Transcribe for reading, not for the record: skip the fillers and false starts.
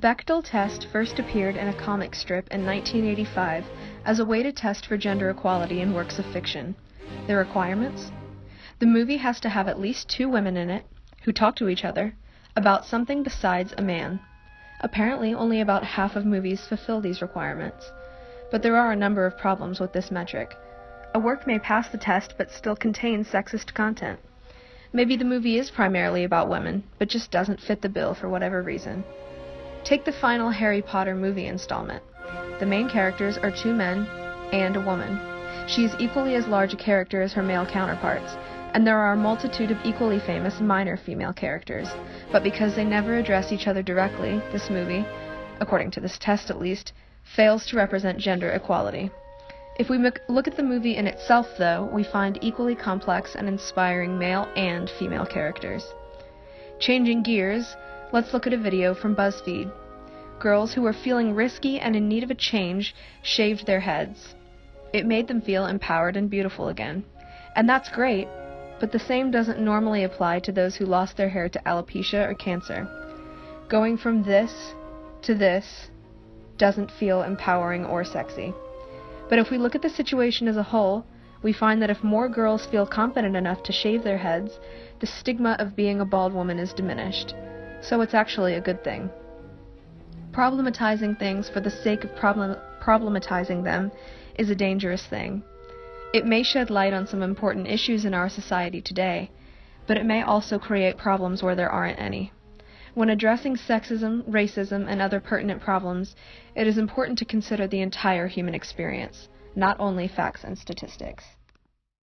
Bechdel test first appeared in a comic strip in 1985 as a way to test for gender equality in works of fiction. The requirements? The movie has to have at least 2 women in it, who talk to each other, about something besides a man. Apparently, only about half of movies fulfill these requirements. But there are a number of problems with this metric. A work may pass the test but still contain sexist content. Maybe the movie is primarily about women, but just doesn't fit the bill for whatever reason. Take the final Harry Potter movie installment. The main characters are 2 men and a woman. She is equally as large a character as her male counterparts, and there are a multitude of equally famous minor female characters, but because they never address each other directly, this movie, according to this test at least, fails to represent gender equality. If we look at the movie in itself, though, we find equally complex and inspiring male and female characters. Changing gears, let's look at a video from BuzzFeed. Girls who were feeling risky and in need of a change shaved their heads. It made them feel empowered and beautiful again. And that's great, but the same doesn't normally apply to those who lost their hair to alopecia or cancer. Going from this to this doesn't feel empowering or sexy. But if we look at the situation as a whole, we find that if more girls feel confident enough to shave their heads, the stigma of being a bald woman is diminished. So it's actually a good thing. Problematizing things for the sake of problematizing them is a dangerous thing. It may shed light on some important issues in our society today, but it may also create problems where there aren't any. When addressing sexism, racism, and other pertinent problems, it is important to consider the entire human experience, not only facts and statistics.